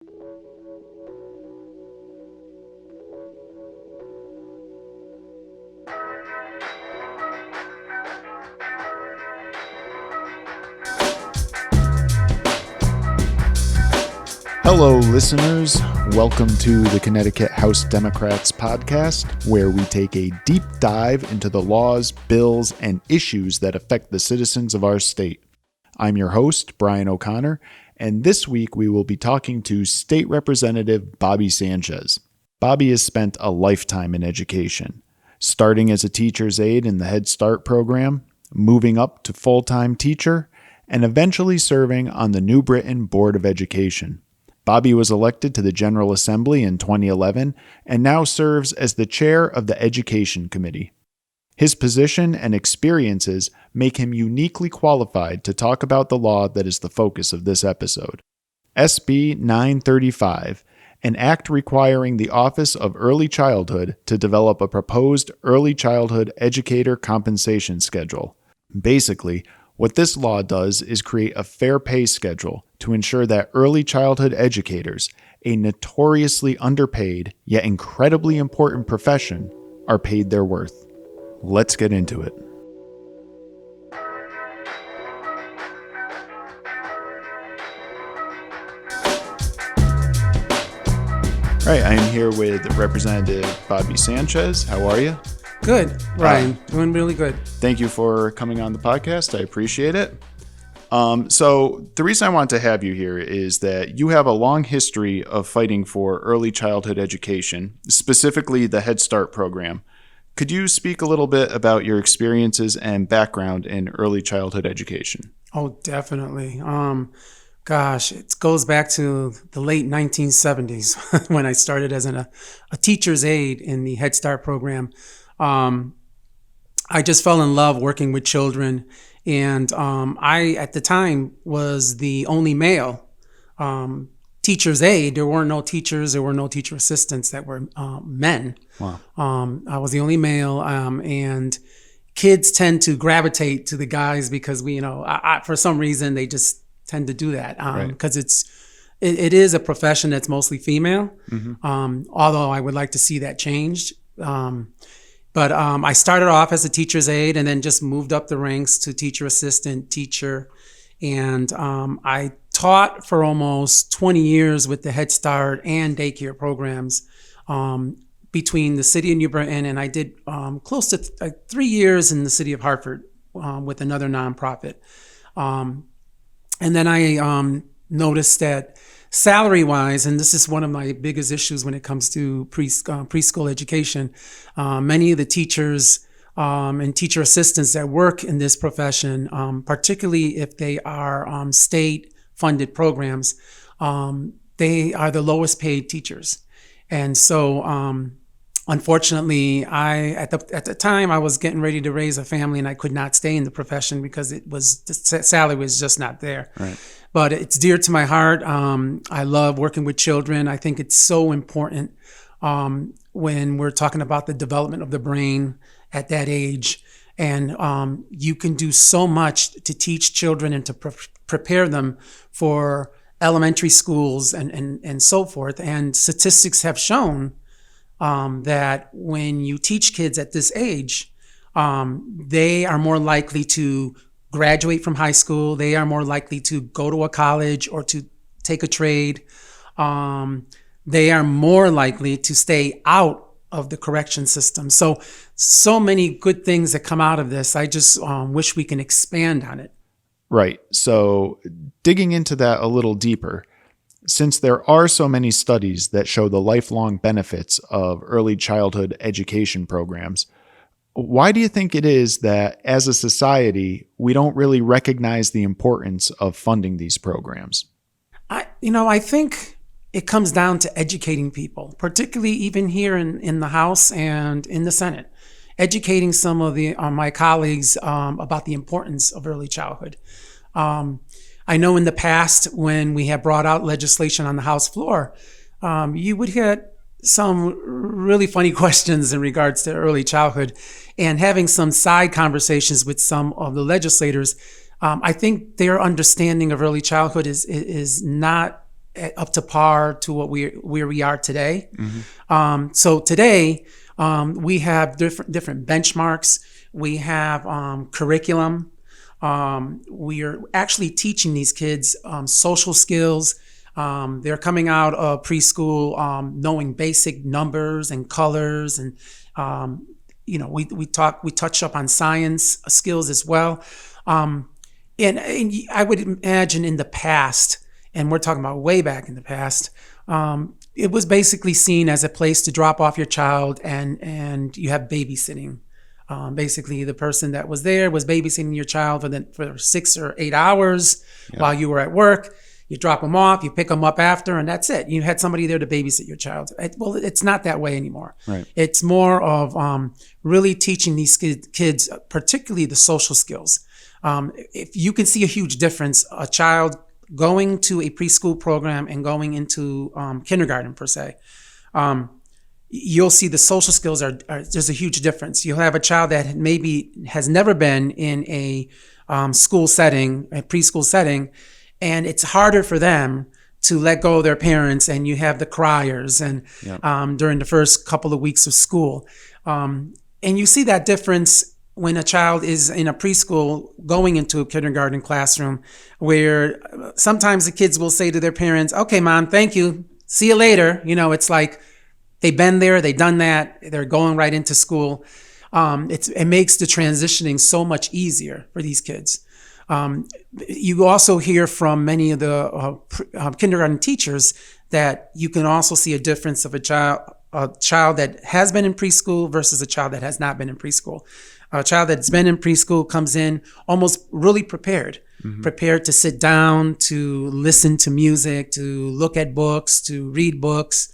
Hello, listeners. Welcome to the Connecticut House Democrats podcast, where we take a deep dive into the laws, bills, and issues that affect the citizens of our state. I'm your host, Brian O'Connor, and this week we will be talking to State Representative Bobby Sanchez. Bobby has spent a lifetime in education, starting as a teacher's aide in the Head Start program, moving up to full-time teacher, and eventually serving on the New Britain Board of Education. Bobby was elected to the General Assembly in 2011 and now serves as the chair of the Education Committee. His position and experiences make him uniquely qualified to talk about the law that is the focus of this episode. SB 935, an act requiring the Office of Early Childhood to develop a proposed early childhood educator compensation schedule. Basically, what this law does is create a fair pay schedule to ensure that early childhood educators, a notoriously underpaid yet incredibly important profession, are paid their worth. Let's get into it. All right, I am here with Representative Bobby Sanchez. How are you? Good, Ryan. Doing really good. Thank you for coming on the podcast. I appreciate it. So the reason I want to have you here is that you have a long history of fighting for early childhood education, specifically the Head Start program. Could you speak a little bit about your experiences and background in early childhood education? Oh, definitely. It goes back to the late 1970s when I started as a teacher's aide in the Head Start program. I just fell in love working with children, and I, at the time, was the only male teacher's aide. There were no teachers, there were no teacher assistants that were men. Wow. I was the only male, and kids tend to gravitate to the guys because for some reason they just tend to do that because it is a profession that's mostly female. Mm-hmm. Although I would like to see that changed. But I started off as a teacher's aide and then just moved up the ranks to teacher assistant, teacher. And I taught for almost 20 years with the Head Start and daycare programs between the city of New Britain. And I did close to 3 years in the city of Hartford with another nonprofit. And then I noticed that salary-wise, and this is one of my biggest issues when it comes to preschool education, many of the teachers and teacher assistants that work in this profession, particularly if they are state-funded programs, they are the lowest paid teachers. And so, unfortunately, at the time I was getting ready to raise a family, and I could not stay in the profession because the salary was just not there. Right. But it's dear to my heart. I love working with children. I think it's so important when we're talking about the development of the brain at that age. And you can do so much to teach children and to prepare them for elementary schools and so forth. And statistics have shown that when you teach kids at this age, they are more likely to graduate from high school. They are more likely to go to a college or to take a trade. They are more likely to stay out of the correction system. So many good things that come out of this. I just wish we can expand on it. Right. So digging into that a little deeper, since there are so many studies that show the lifelong benefits of early childhood education programs, why do you think it is that as a society, we don't really recognize the importance of funding these programs? I think it comes down to educating people, particularly even here in the House and in the Senate, educating some of my colleagues about the importance of early childhood. I know in the past when we have brought out legislation on the House floor, you would get some really funny questions in regards to early childhood, and having some side conversations with some of the legislators. I think their understanding of early childhood is not up to par to where we are today. So today we have different benchmarks. We have curriculum. We are actually teaching these kids social skills. They're coming out of preschool knowing basic numbers and colors, and we touch up on science skills as well. And I would imagine in the past, and we're talking about way back in the past, it was basically seen as a place to drop off your child and you have babysitting. Basically, the person that was there was babysitting your child for 6 or 8 hours while you were at work. You drop them off, you pick them up after, and that's it. You had somebody there to babysit your child. Well, it's not that way anymore. Right. It's more of really teaching these kids, particularly the social skills. If you can see a huge difference, a child going to a preschool program and going into kindergarten per se, you'll see the social skills are there's a huge difference. You'll have a child that maybe has never been in a school setting, a preschool setting, and it's harder for them to let go of their parents, and you have the criers and during the first couple of weeks of school. And you see that difference when a child is in a preschool going into a kindergarten classroom, where sometimes the kids will say to their parents, "Okay, Mom, thank you. See you later." It's like they've been there, they've done that, they're going right into school. It makes the transitioning so much easier for these kids. You also hear from many of the kindergarten teachers that you can also see a difference of a child that has been in preschool versus a child that has not been in preschool. A child that's been in preschool comes in almost really prepared to sit down, to listen to music, to look at books, to read books,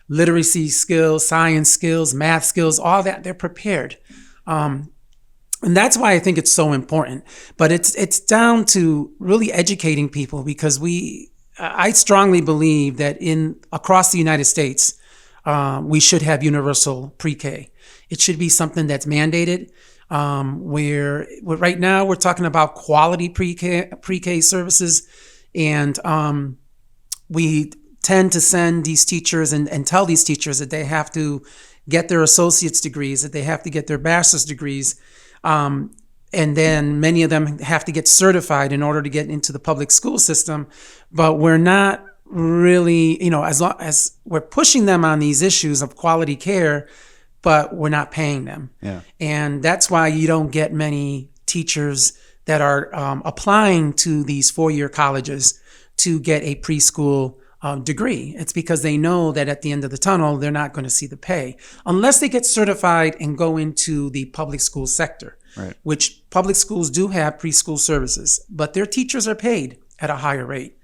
literacy skills, science skills, math skills, all that. They're prepared. And that's why I think it's so important. But it's down to really educating people, because I strongly believe that across the United States, we should have universal pre-K. It should be something that's mandated. Where right now we're talking about quality pre-K services, and we tend to send these teachers and tell these teachers that they have to get their associate's degrees, that they have to get their bachelor's degrees. And then many of them have to get certified in order to get into the public school system. But we're not really, as long as we're pushing them on these issues of quality care, but we're not paying them. Yeah. And that's why you don't get many teachers that are applying to these 4-year colleges to get a preschool degree. It's because they know that at the end of the tunnel, they're not going to see the pay unless they get certified and go into the public school sector, right, which public schools do have preschool services, but their teachers are paid at a higher rate.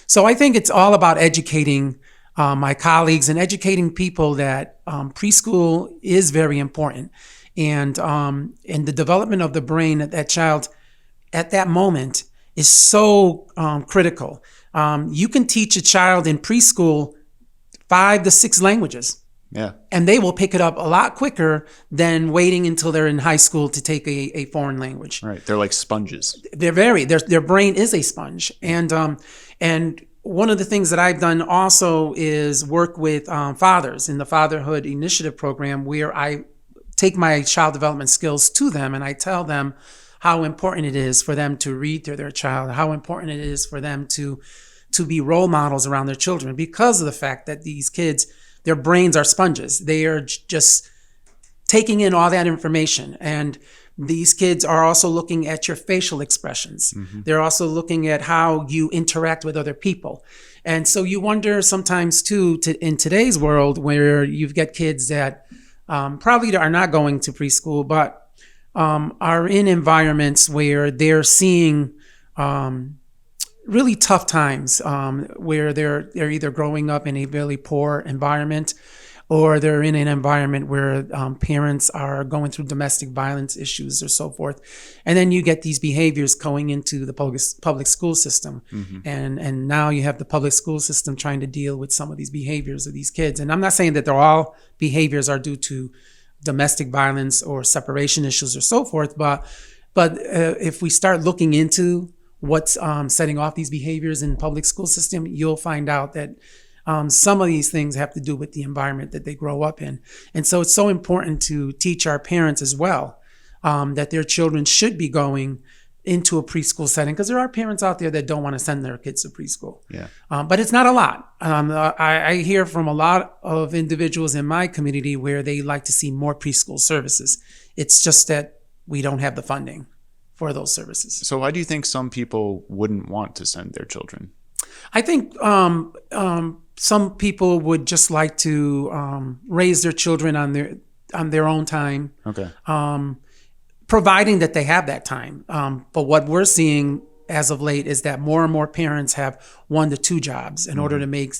So I think it's all about educating my colleagues and educating people that preschool is very important. And the development of the brain of that child at that moment is so critical. You can teach a child in preschool 5 to 6 languages. Yeah. And they will pick it up a lot quicker than waiting until they're in high school to take a foreign language. Right. They're like sponges. Their brain is a sponge. And one of the things that I've done also is work with fathers in the Fatherhood Initiative program, where I take my child development skills to them and I tell them how important it is for them to read to their child, how important it is for them to be role models around their children, because of the fact that these kids, their brains are sponges. They are just taking in all that information. And these kids are also looking at your facial expressions. Mm-hmm. They're also looking at how you interact with other people. And so you wonder sometimes too, in today's world, where you've got kids that probably are not going to preschool, but are in environments where they're seeing really tough times, where they're either growing up in a really poor environment, or they're in an environment where parents are going through domestic violence issues or so forth. And then you get these behaviors going into the public school system. Mm-hmm. And now you have the public school system trying to deal with some of these behaviors of these kids. And I'm not saying that they're all behaviors are due to domestic violence or separation issues or so forth, but if we start looking into what's setting off these behaviors in public school system, you'll find out that some of these things have to do with the environment that they grow up in. And so it's so important to teach our parents as well that their children should be going into a preschool setting, because there are parents out there that don't want to send their kids to preschool. Yeah. But it's not a lot. I hear from a lot of individuals in my community where they like to see more preschool services. It's just that we don't have the funding for those services. So why do you think some people wouldn't want to send their children? I think some people would just like to raise their children on their own time. Okay. Providing that they have that time. But what we're seeing as of late is that more and more parents have 1 to 2 jobs in order to make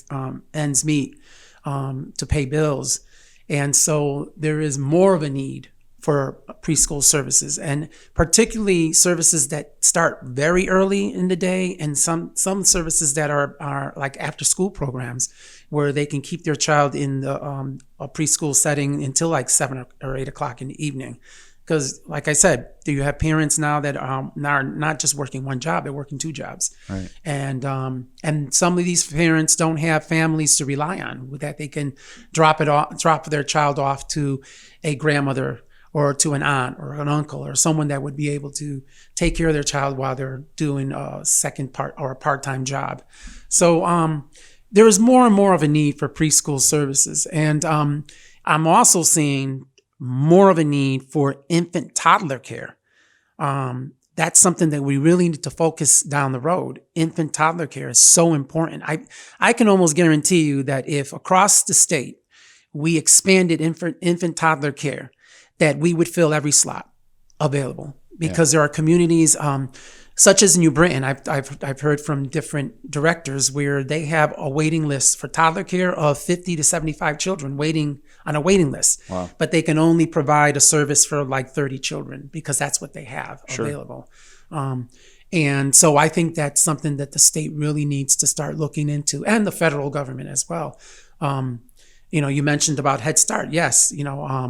ends meet, to pay bills. And so there is more of a need for preschool services, and particularly services that start very early in the day, and some services that are like after school programs where they can keep their child in the a preschool setting until like 7 or 8 o'clock in the evening. Because, like I said, you have parents now that are not just working 1 job; they're working 2 jobs. Right. And some of these parents don't have families to rely on, with that they can drop their child off to a grandmother or to an aunt or an uncle or someone that would be able to take care of their child while they're doing a second part or a part-time job. So there is more and more of a need for preschool services, and I'm also seeing more of a need for infant toddler care. That's something that we really need to focus down the road. Infant toddler care is so important. I can almost guarantee you that if across the state we expanded infant toddler care, that we would fill every slot available, because there are communities such as New Britain. I've heard from different directors where they have a waiting list for toddler care of 50 to 75 children waiting on a waiting list. Wow. But they can only provide a service for like 30 children because that's what they have available. And so I think that's something that the state really needs to start looking into, and the federal government as well. You mentioned about Head Start. Yes,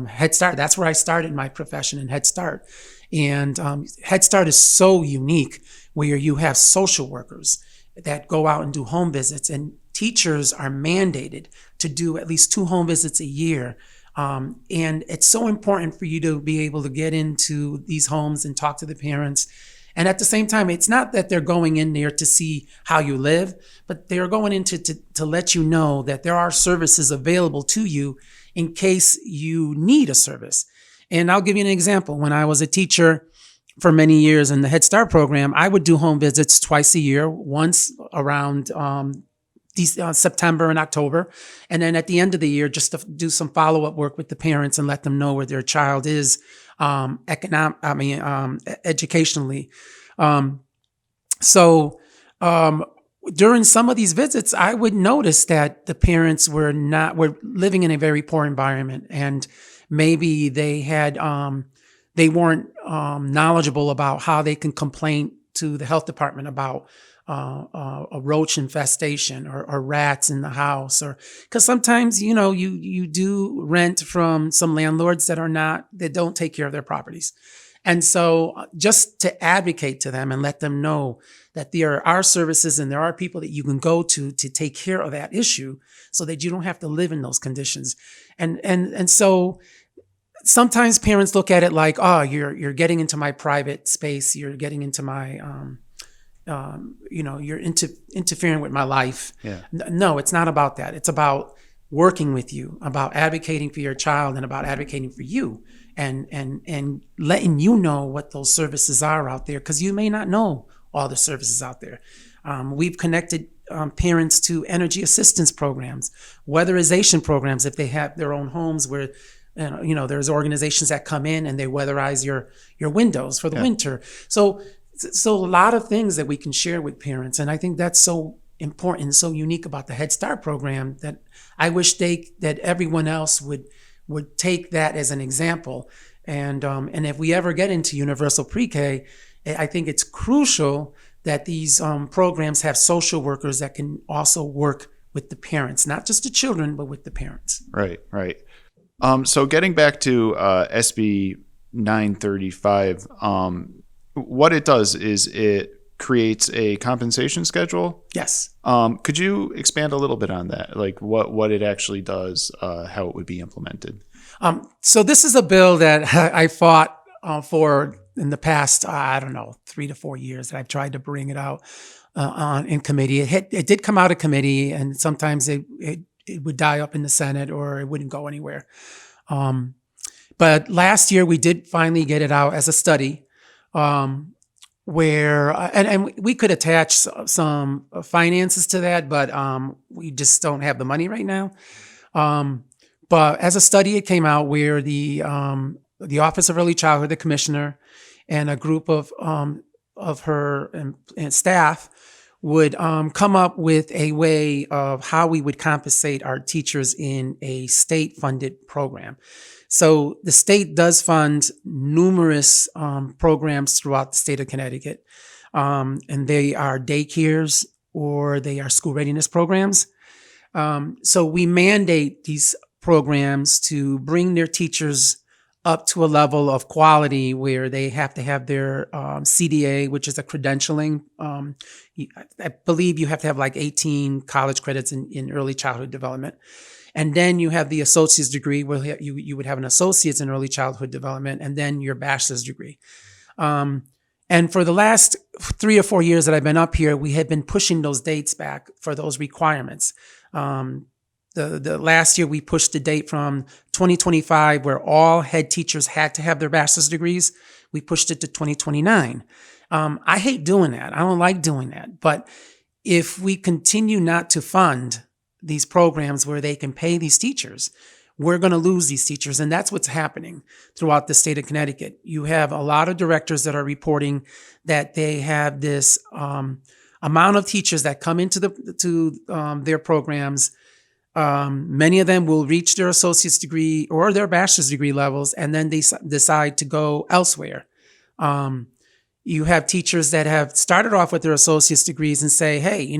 Head Start, that's where I started my profession, in Head Start. And Head Start is so unique, where you have social workers that go out and do home visits, and teachers are mandated to do at least 2 home visits a year. And it's so important for you to be able to get into these homes and talk to the parents. And at the same time, it's not that they're going in there to see how you live, but they're going in to let you know that there are services available to you in case you need a service. And I'll give you an example. When I was a teacher for many years in the Head Start program, I would do home visits twice a year, once around September and October, and then at the end of the year, just to do some follow-up work with the parents and let them know where their child is educationally. During some of these visits, I would notice that the parents were living in a very poor environment, and maybe they weren't knowledgeable about how they can complain to the health department about a roach infestation or rats in the house, or because sometimes you do rent from some landlords that don't take care of their properties. And so just to advocate to them and let them know that there are services and there are people that you can go to take care of that issue, so that you don't have to live in those conditions. And so sometimes parents look at it like, oh, you're getting into my private space, you're getting into my you're interfering with my life. Yeah. No, it's not about that. It's about working with you, about advocating for your child, and about advocating for you, and letting you know what those services are out there, because you may not know all the services out there. We've connected parents to energy assistance programs, weatherization programs if they have their own homes, where there's organizations that come in and they weatherize your windows for the winter. So a lot of things that we can share with parents, and I think that's so important and so unique about the Head Start program, that I wish that everyone else would take that as an example. And if we ever get into universal pre-K, I think it's crucial that these programs have social workers that can also work with the parents, not just the children, but with the parents. Right. So getting back to SB 935, what it does is it creates a compensation schedule. Yes. Could you expand a little bit on that? Like what it actually does, how it would be implemented? So this is a bill that I fought for in the past, 3 to 4 years that I've tried to bring it out on in committee. It did come out of committee, and sometimes it would die up in the Senate or it wouldn't go anywhere. But last year we did finally get it out as a study, where and we could attach some finances to that, but we just don't have the money right now. But as a study, it came out where the Office of Early Childhood, the commissioner, and a group of her and staff would come up with a way of how we would compensate our teachers in a state-funded program. So the state does fund numerous programs throughout the state of Connecticut, and they are daycares or they are school readiness programs. So we mandate these programs to bring their teachers up to a level of quality where they have to have their CDA, which is a credentialing. I believe you have to have like 18 college credits in early childhood development. And then you have the associate's degree where you would have an associate's in early childhood development and then your bachelor's degree. And for the last 3 or 4 years that I've been up here, we have been pushing those dates back for those requirements. The last year we pushed the date from 2025 where all head teachers had to have their bachelor's degrees. We pushed it to 2029. I hate doing that. I don't like doing that. But if we continue not to fund these programs where they can pay these teachers, we're going to lose these teachers. And that's what's happening throughout the state of Connecticut. You have a lot of directors that are reporting that they have this amount of teachers that come into their programs. Many of them will reach their associate's degree or their bachelor's degree levels, and then they decide to go elsewhere. You have teachers that have started off with their associate's degrees and say, hey,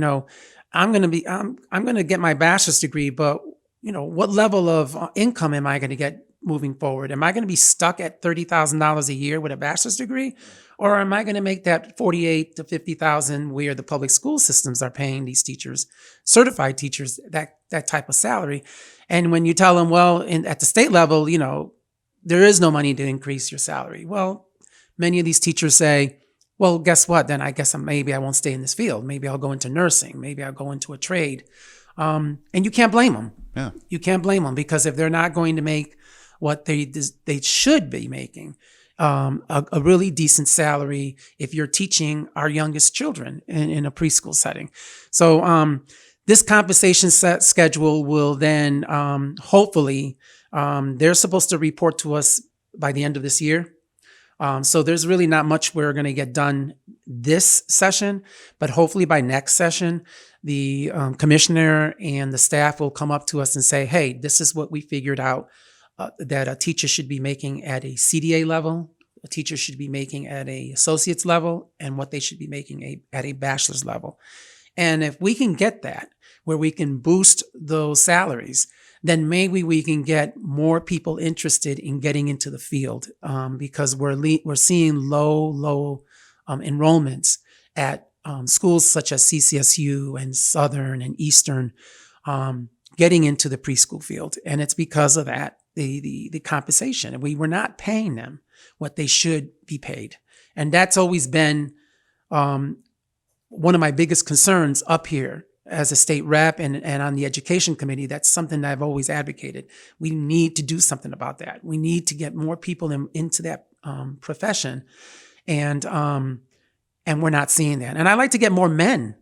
I'm going to get my bachelor's degree, but what level of income am I going to get moving forward? Am I going to be stuck at $30,000 a year with a bachelor's degree? Or am I going to make that $48,000 to $50,000 where the public school systems are paying these teachers, certified teachers, that type of salary? And when you tell them, well, at the state level, there is no money to increase your salary. Well, many of these teachers say, well, guess what? Then I guess maybe I won't stay in this field. Maybe I'll go into nursing. Maybe I'll go into a trade. And you can't blame them. Yeah. You can't blame them because if they're not going to make what they should be making, a really decent salary if you're teaching our youngest children in a preschool setting. So this compensation schedule will then hopefully, they're supposed to report to us by the end of this year. So there's really not much we're going to get done this session, but hopefully by next session, the commissioner and the staff will come up to us and say, hey, this is what we figured out that a teacher should be making at a CDA level, a teacher should be making at a associate's level, and what they should be making at a bachelor's level. And if we can get that, where we can boost those salaries, then maybe we can get more people interested in getting into the field because we're seeing low enrollments at schools such as CCSU and Southern and Eastern getting into the preschool field. And it's because of that, the compensation. And we were not paying them what they should be paid. And that's always been one of my biggest concerns up here as a state rep and on the education committee. That's something that I've always advocated. We need to do something about that. We need to get more people into that profession. And we're not seeing that. And I like to get more men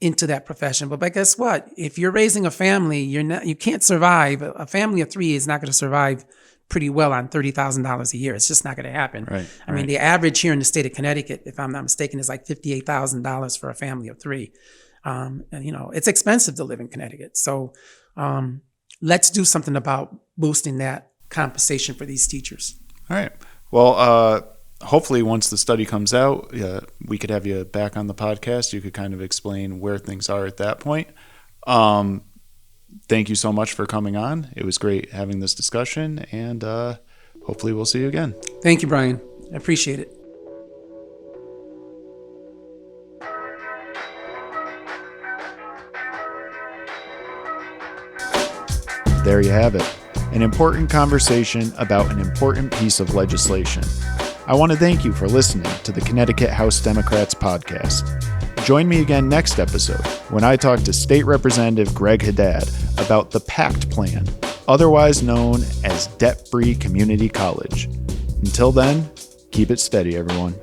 into that profession. But guess what? If you're raising a family, you can't survive. A family of 3 is not going to survive pretty well on $30,000 a year. It's just not going to happen. Right. I mean, the average here in the state of Connecticut, if I'm not mistaken, is like $58,000 for a family of 3. And it's expensive to live in Connecticut. So let's do something about boosting that compensation for these teachers. All right. Well, hopefully once the study comes out, we could have you back on the podcast. You could kind of explain where things are at that point. Thank you so much for coming on. It was great having this discussion, and hopefully we'll see you again. Thank you, Brian. I appreciate it. There you have it. An important conversation about an important piece of legislation. I want to thank you for listening to the Connecticut House Democrats podcast. Join me again next episode when I talk to State Representative Greg Haddad about the PACT plan, otherwise known as Debt-Free Community College. Until then, keep it steady, everyone.